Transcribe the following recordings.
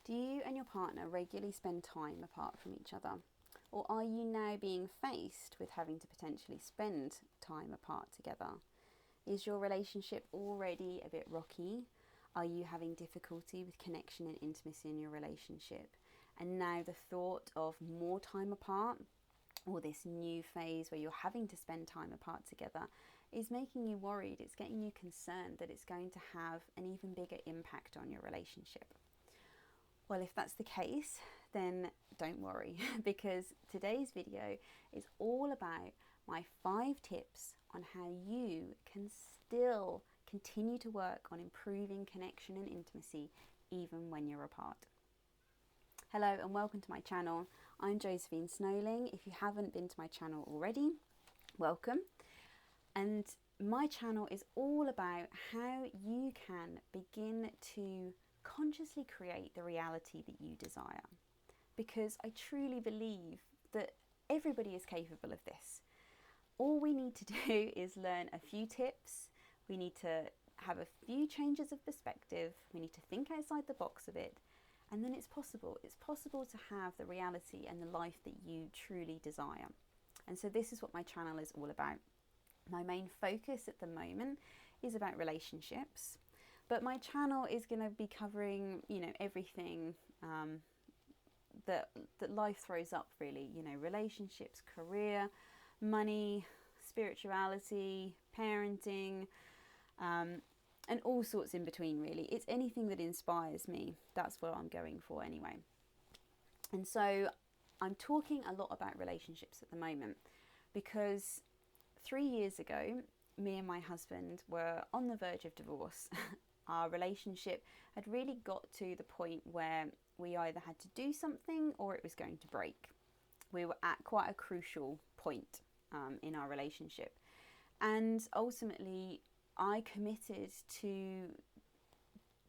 Do you and your partner regularly spend time apart from each other? Or are you now being faced with having to potentially spend time apart together? Is your relationship already a bit rocky? Are you having difficulty with connection and intimacy in your relationship? And now the thought of more time apart, or this new phase where you're having to spend time apart together, is making you worried. It's getting you concerned that it's going to have an even bigger impact on your relationship. Well, if that's the case, then don't worry, because today's video is all about my 5 tips on how you can still continue to work on improving connection and intimacy even when you're apart. Hello and welcome to my channel. I'm Josephine Snowling. If you haven't been to my channel already, welcome. And my channel is all about how you can begin to consciously create the reality that you desire. Because I truly believe that everybody is capable of this. All we need to do is learn a few tips. We need to have a few changes of perspective. We need to think outside the box a bit. And then it's possible. It's possible to have the reality and the life that you truly desire. And so this is what my channel is all about. My main focus at the moment is about relationships. But my channel is going to be covering, everything that life throws up, really. Relationships, career, money, spirituality, parenting, and all sorts in between, really. It's anything that inspires me. That's what I'm going for anyway. And so I'm talking a lot about relationships at the moment because 3 years ago, me and my husband were on the verge of divorce. Our relationship had really got to the point where we either had to do something or it was going to break. We were at quite a crucial point in our relationship. And ultimately, I committed to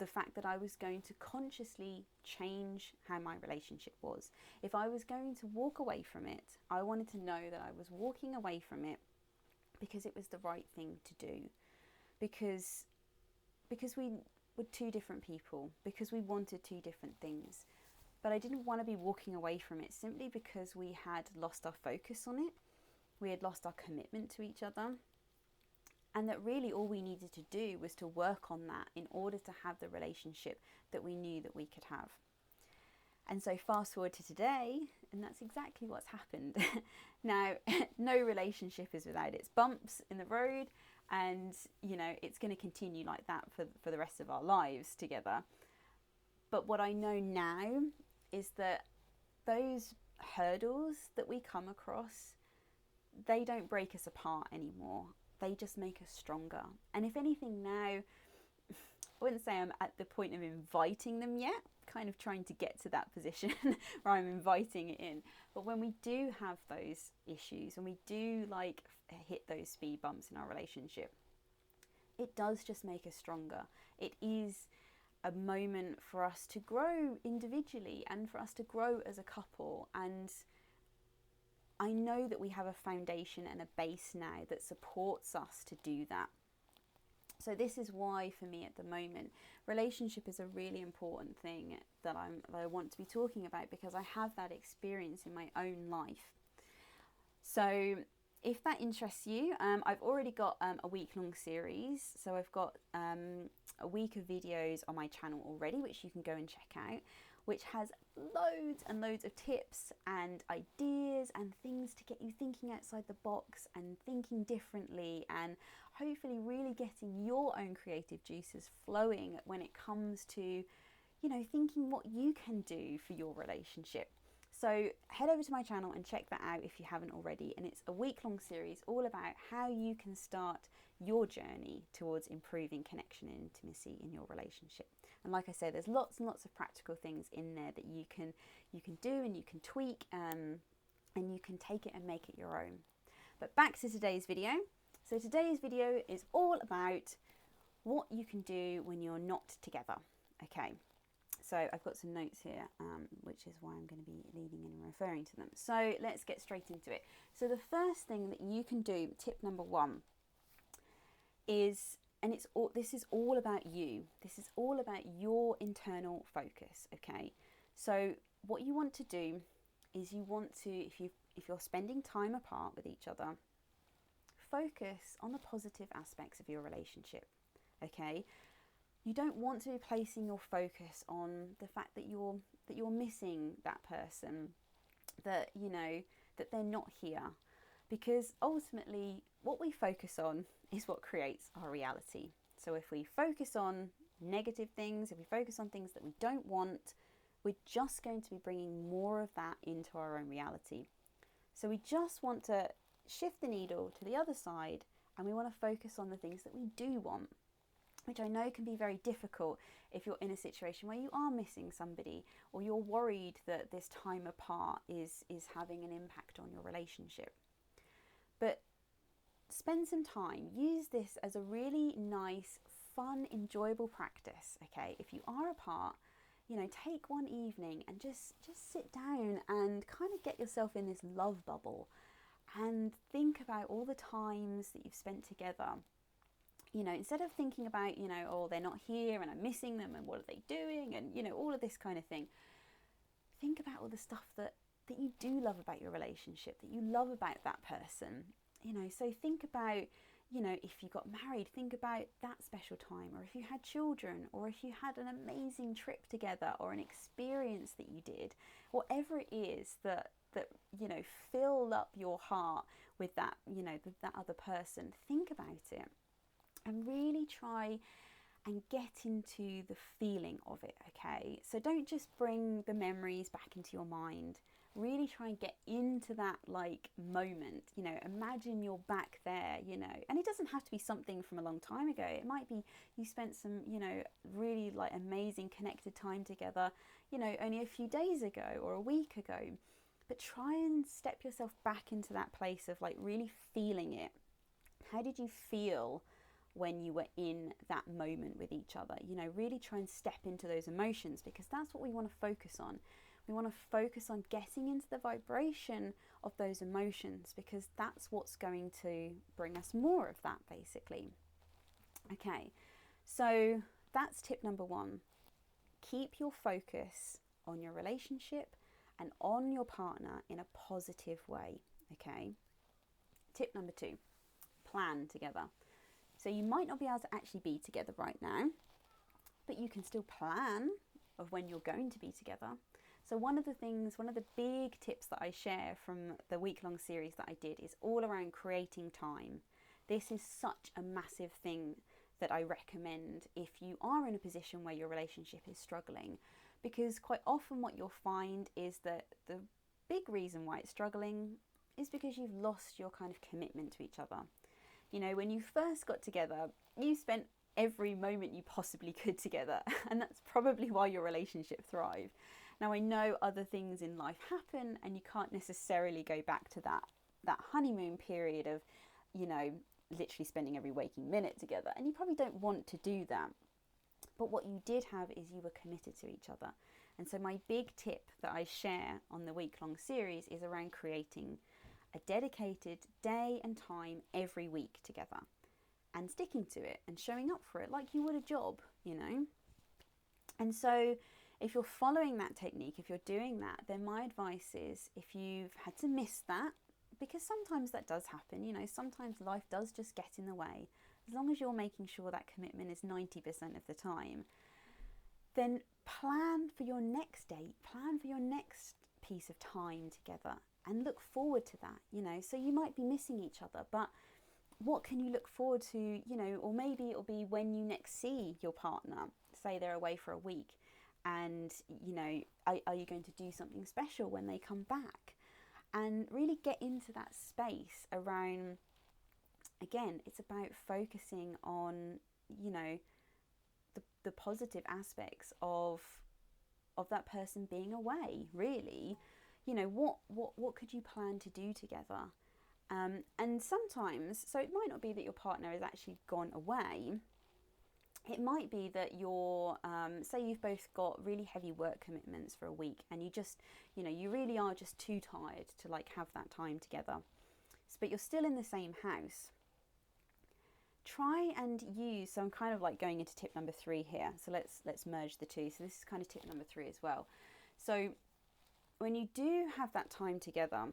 the fact that I was going to consciously change how my relationship was. If I was going to walk away from it, I wanted to know that I was walking away from it because it was the right thing to do. Because we were 2 different people, because we wanted 2 different things. But I didn't want to be walking away from it simply because we had lost our focus on it. We had lost our commitment to each other. And that really all we needed to do was to work on that in order to have the relationship that we knew that we could have. And so fast forward to today, and that's exactly what's happened. Now, no relationship is without its bumps in the road, and it's going to continue like that for the rest of our lives together. But what I know now is that those hurdles that we come across, they don't break us apart anymore. They just make us stronger. And if anything now, I wouldn't say I'm at the point of inviting them yet, kind of trying to get to that position where I'm inviting it in. But when we do have those issues, when we do hit those speed bumps in our relationship, it does just make us stronger. It is a moment for us to grow individually and for us to grow as a couple. And I know that we have a foundation and a base now that supports us to do that. So this is why, for me at the moment, relationship is a really important thing that I want to be talking about, because I have that experience in my own life. So if that interests you, I've already got a week-long series. So I've got a week of videos on my channel already, which you can go and check out, which has loads and loads of tips and ideas and things to get you thinking outside the box and thinking differently, and hopefully really getting your own creative juices flowing when it comes to, thinking what you can do for your relationship. So head over to my channel and check that out if you haven't already. And it's a week-long series all about how you can start your journey towards improving connection and intimacy in your relationship. And like I said, there's lots and lots of practical things in there that you can do and you can tweak, and you can take it and make it your own. But back to today's video. So today's video is all about what you can do when you're not together. Okay. So I've got some notes here, which is why I'm going to be leading in and referring to them. So let's get straight into it. So the first thing that you can do, tip number 1, is And this is all about you. This is all about your internal focus, okay? So what you want to do is you want to, if you're spending time apart with each other, focus on the positive aspects of your relationship, okay? You don't want to be placing your focus on the fact that you're missing that person, that that they're not here, because ultimately what we focus on is what creates our reality. So if we focus on negative things, if we focus on things that we don't want, we're just going to be bringing more of that into our own reality. So we just want to shift the needle to the other side, and we want to focus on the things that we do want, which I know can be very difficult if you're in a situation where you are missing somebody, or you're worried that this time apart is having an impact on your relationship. But spend some time, use this as a really nice, fun, enjoyable practice, okay? If you are apart, take one evening and just sit down and kind of get yourself in this love bubble and think about all the times that you've spent together. Instead of thinking about, oh, they're not here and I'm missing them and what are they doing and, all of this kind of thing. Think about all the stuff that you do love about your relationship, that you love about that person. So think about, if you got married, think about that special time, or if you had children, or if you had an amazing trip together, or an experience that you did, whatever it is that filled up your heart with that, that other person. Think about it and really try and get into the feeling of it, okay? So don't just bring the memories back into your mind. Really try and get into that moment, imagine you're back there, and it doesn't have to be something from a long time ago. It might be you spent some, really amazing connected time together, only a few days ago or a week ago. But try and step yourself back into that place of really feeling it. How did you feel when you were in that moment with each other? Really try and step into those emotions, because that's what we want to focus on. We want to focus on getting into the vibration of those emotions, because that's what's going to bring us more of that, basically. Okay, so that's tip number 1. Keep your focus on your relationship and on your partner in a positive way, okay? Tip number 2, plan together. So you might not be able to actually be together right now, but you can still plan of when you're going to be together. So one of the big tips that I share from the week-long series that I did is all around creating time. This is such a massive thing that I recommend if you are in a position where your relationship is struggling, because quite often what you'll find is that the big reason why it's struggling is because you've lost your kind of commitment to each other. When you first got together, you spent every moment you possibly could together, and that's probably why your relationship thrived. Now, I know other things in life happen and you can't necessarily go back to that honeymoon period of, literally spending every waking minute together, and you probably don't want to do that. But what you did have is you were committed to each other. And so my big tip that I share on the week-long series is around creating a dedicated day and time every week together and sticking to it and showing up for it like you would a job, And so if you're following that technique, if you're doing that, then my advice is, if you've had to miss that, because sometimes that does happen, sometimes life does just get in the way, as long as you're making sure that commitment is 90% of the time, then plan for your next date, plan for your next piece of time together and look forward to that, So you might be missing each other, but what can you look forward to, or maybe it'll be when you next see your partner, say they're away for a week, and, are you going to do something special when they come back? And really get into that space around, again, it's about focusing on, the positive aspects of that person being away, really. What could you plan to do together? And sometimes, so it might not be that your partner has actually gone away. It might be that you're, say you've both got really heavy work commitments for a week, and you just, you really are just too tired to have that time together. But you're still in the same house. try and use, so I'm kind of like going into tip number 3 here. So let's merge the two. So this is kind of tip number 3 as well. So when you do have that time together,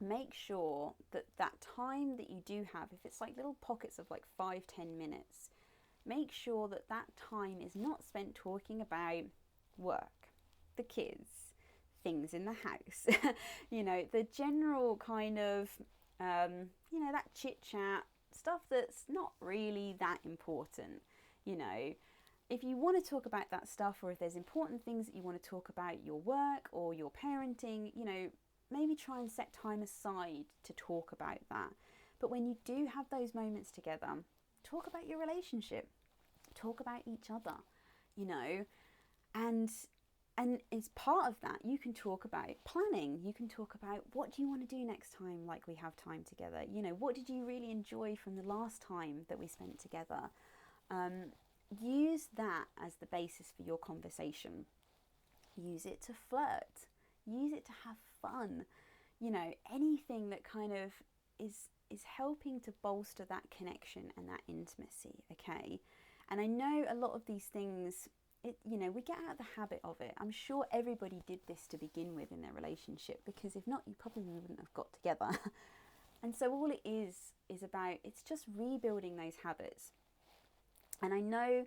make sure that that time that you do have, if it's like little pockets of like 5-10 minutes, make sure that that time is not spent talking about work, the kids, things in the house, you know, the general kind of, you know, that chit chat, stuff that's not really that important. You know, if you want to talk about that stuff, or if there's important things that you want to talk about, your work or your parenting, you know, maybe try and set time aside to talk about that. But when you do have those moments together, talk about your relationship, talk about each other, you know, and as part of that, you can talk about planning. You can talk about, what do you want to do next time, like we have time together? You know, what did you really enjoy from the last time that we spent together? Use that as the basis for your conversation. Use it to flirt. Use it to have fun. You know, anything that kind of is helping to bolster that connection and that intimacy, okay? And I know a lot of these things, you know, we get out of the habit of it. I'm sure everybody did this to begin with in their relationship, because if not, you probably wouldn't have got together. And so all it is about, it's just rebuilding those habits. And I know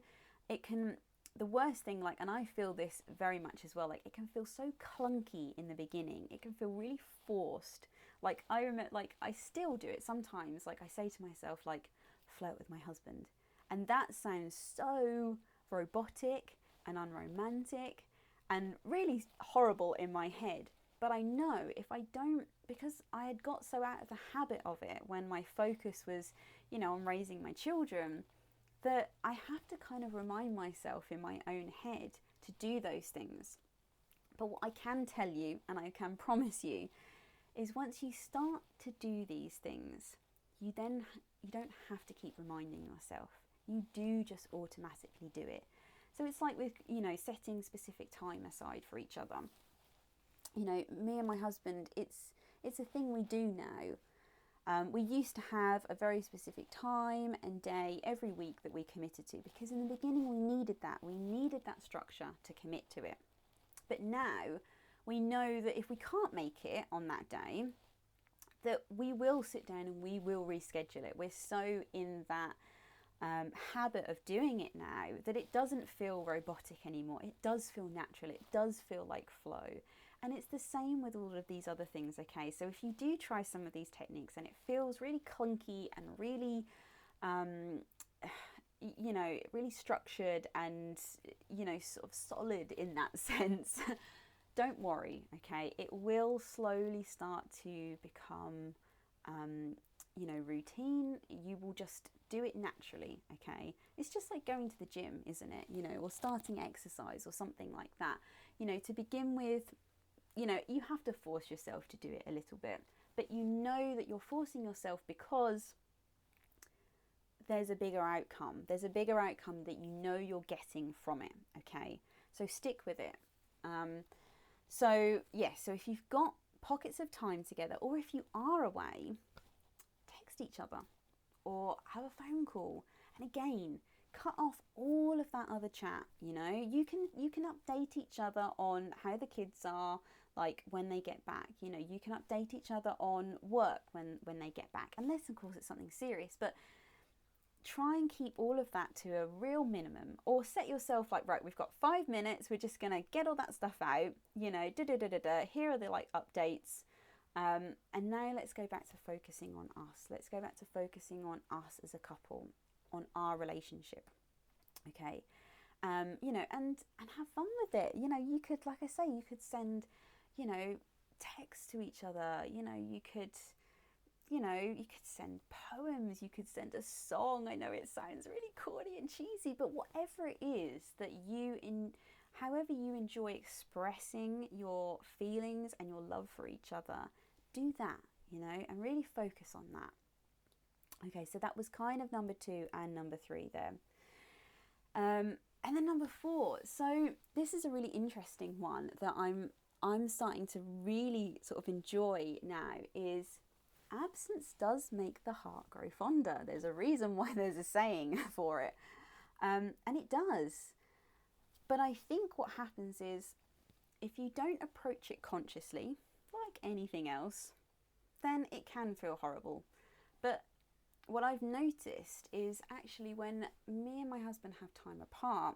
it can, the worst thing, like, and I feel this very much as well, like, it can feel so clunky in the beginning. It can feel really forced. Like, I remember, like, I still do it sometimes. Like, I say to myself, like, flirt with my husband. And that sounds so robotic and unromantic and really horrible in my head. But I know if I don't, because I had got so out of the habit of it when my focus was, you know, on raising my children, that I have to kind of remind myself in my own head to do those things. But what I can tell you, and I can promise you, is once you start to do these things, you don't have to keep reminding yourself. You do just automatically do it. So it's like with, you know, setting specific time aside for each other. You know, me and my husband, it's a thing we do now. We used to have a very specific time and day every week that we committed to, because in the beginning we needed that. We needed that structure to commit to it. But now we know that if we can't make it on that day, that we will sit down and we will reschedule it. We're so in that habit of doing it now that it doesn't feel robotic anymore. It does feel natural. It does feel like flow. And it's the same with all of these other things, okay? So if you do try some of these techniques and it feels really clunky and really, you know, really structured and, you know, sort of solid in that sense, don't worry, okay? It will slowly start to become, you know, routine. You will just do it naturally, okay? It's just like going to the gym, isn't it? You know, or starting exercise or something like that. You know, to begin with, you know, you have to force yourself to do it a little bit, but you know that you're forcing yourself because there's a bigger outcome. There's a bigger outcome that you know you're getting from it, okay? So stick with it. So if you've got pockets of time together, or if you are away, text each other or have a phone call. And again, cut off all of that other chat. You know, you can update each other on how the kids are, like when they get back. You know, you can update each other on work when they get back, unless of course it's something serious. But try and keep all of that to a real minimum, or set yourself like, right, we've got 5 minutes, we're just gonna get all that stuff out, you know, here are the like updates, and now let's go back to focusing on us. Let's go back to focusing on us as a couple, on our relationship, okay? You know, and have fun with it. You know, you could, like I say, you could send, you know, texts to each other. You know, you could send poems, you could send a song. I know it sounds really corny and cheesy, but whatever it is that however you enjoy expressing your feelings and your love for each other, do that, you know, and really focus on that. Okay, so that was kind of number 2 and number 3 there. And then number 4. So this is a really interesting one that I'm starting to really sort of enjoy now, is absence does make the heart grow fonder. There's a reason why there's a saying for it. And it does. But I think what happens is, if you don't approach it consciously, like anything else, then it can feel horrible. But what I've noticed is actually when me and my husband have time apart,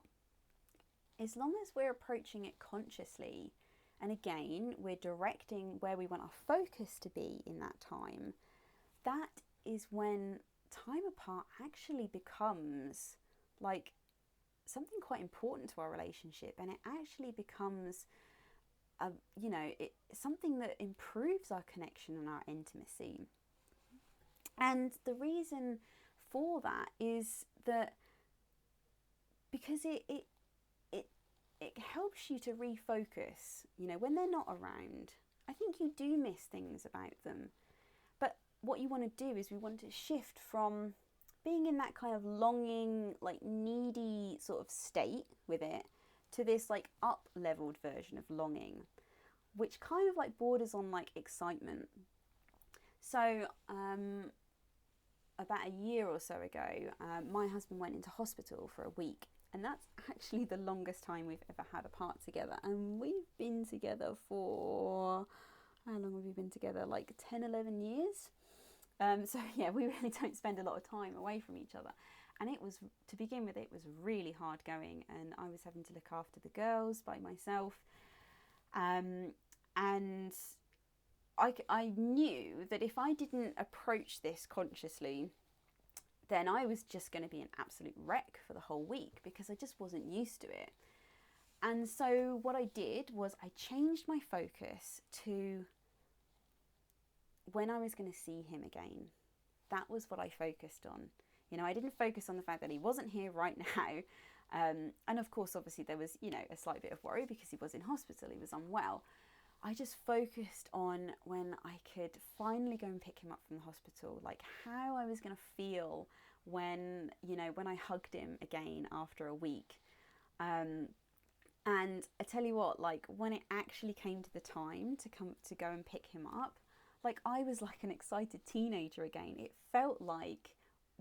as long as we're approaching it consciously, and again, we're directing where we want our focus to be in that time, that is when time apart actually becomes like something quite important to our relationship, and it actually becomes something that improves our connection and our intimacy. And the reason for that is that because it helps you to refocus, when they're not around. I think you do miss things about them. But what you want to do is we want to shift from being in that kind of longing, like needy sort of state with it, to this like up-leveled version of longing, which kind of like borders on like excitement. So about a year or so ago, my husband went into hospital for a week, and that's actually the longest time we've ever had apart together. And we've been together for, how long have we been together? Like 10, 11 years. So yeah, we really don't spend a lot of time away from each other. And it was, to begin with, it was really hard going, and I was having to look after the girls by myself. And I knew that if I didn't approach this consciously, then I was just going to be an absolute wreck for the whole week, because I just wasn't used to it. And so what I did was I changed my focus to when I was going to see him again. That was what I focused on. I didn't focus on the fact that he wasn't here right now. And of course, obviously, there was, a slight bit of worry because he was in hospital, he was unwell. I just focused on when I could finally go and pick him up from the hospital, like how I was going to feel when I hugged him again after a week. And I tell you what, like when it actually came to the time to go and pick him up, like I was like an excited teenager again. It felt like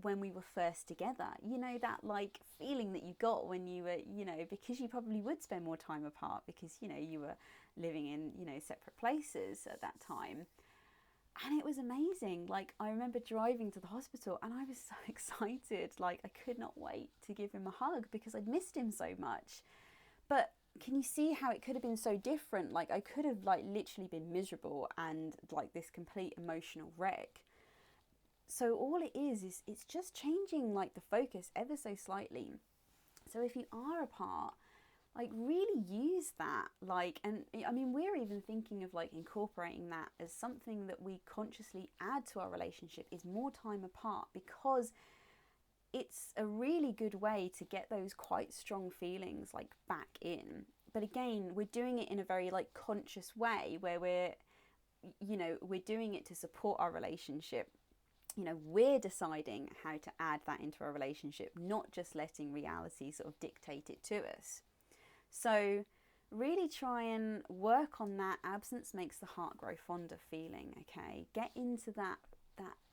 when we were first together, that like feeling that you got when you were, because you probably would spend more time apart because, you were living in, separate places at that time. And it was amazing. Like I remember driving to the hospital and I was so excited. Like I could not wait to give him a hug because I'd missed him so much. But can you see how it could have been so different? Like I could have like literally been miserable and like this complete emotional wreck. So all it is it's just changing like the focus ever so slightly. So if you are apart, like really use that, like, and I mean, we're even thinking of like incorporating that as something that we consciously add to our relationship, is more time apart, because it's a really good way to get those quite strong feelings like back in. But again, we're doing it in a very like conscious way where we're doing it to support our relationship. We're deciding how to add that into our relationship, not just letting reality sort of dictate it to us. So really try and work on that absence makes the heart grow fonder feeling, okay? Get into that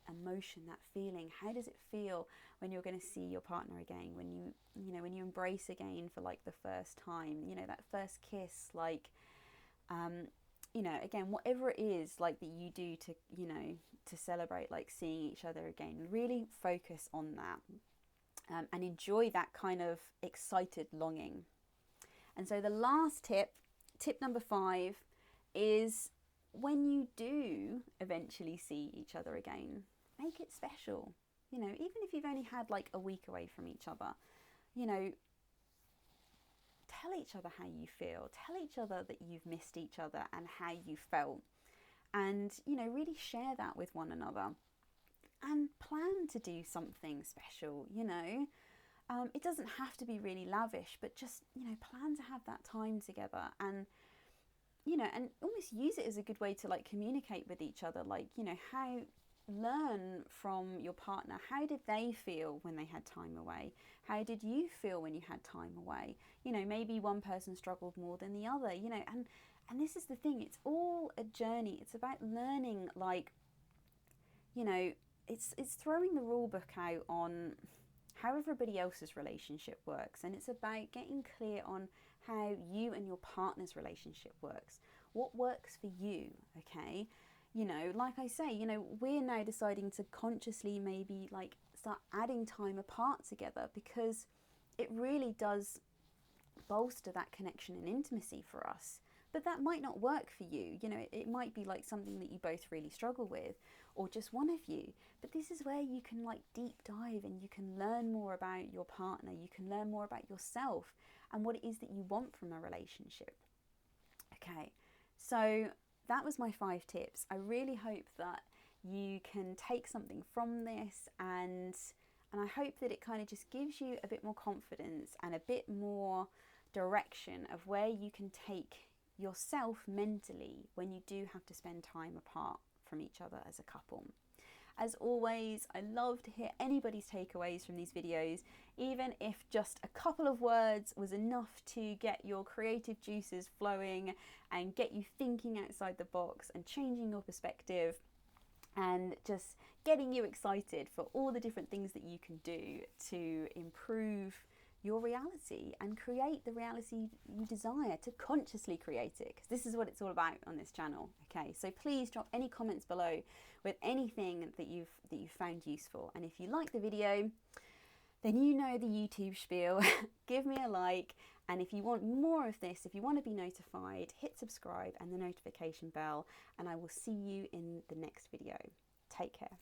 emotion, that feeling. How does it feel when you're going to see your partner again, when you embrace again for like the first time, that first kiss, like again, whatever it is like that you do to to celebrate like seeing each other again, really focus on that, and enjoy that kind of excited longing. And so the last tip number 5, is when you do eventually see each other again, make it special. Even if you've only had like a week away from each other, tell each other how you feel. Tell each other that you've missed each other and how you felt. And, really share that with one another. And plan to do something special, It doesn't have to be really lavish, but just, plan to have that time together, and, and almost use it as a good way to like communicate with each other. Like, learn from your partner. How did they feel when they had time away? How did you feel when you had time away? Maybe one person struggled more than the other, and this is the thing. It's all a journey. It's about learning, like, you know, it's throwing the rule book out on how everybody else's relationship works, and it's about getting clear on how you and your partner's relationship works. What works for you, okay? You know, like I say, you know, we're now deciding to consciously maybe like start adding time apart together, because it really does bolster that connection and intimacy for us. But that might not work for you. You know, it might be like something that you both really struggle with, or just one of you. But this is where you can like deep dive, and you can learn more about your partner. You can learn more about yourself and what it is that you want from a relationship. Okay, so that was my 5 tips. I really hope that you can take something from this, and I hope that it kind of just gives you a bit more confidence and a bit more direction of where you can take yourself mentally when you do have to spend time apart from each other as a couple. As always, I love to hear anybody's takeaways from these videos, even if just a couple of words was enough to get your creative juices flowing and get you thinking outside the box and changing your perspective, and just getting you excited for all the different things that you can do to improve your reality and create the reality you desire, to consciously create it, because this is what it's all about on this channel. Okay, so please drop any comments below with anything that you've found useful, and if you like the video, then you know the YouTube spiel. Give me a like, and if you want more of this, if you want to be notified, hit subscribe and the notification bell, and I will see you in the next video. Take care.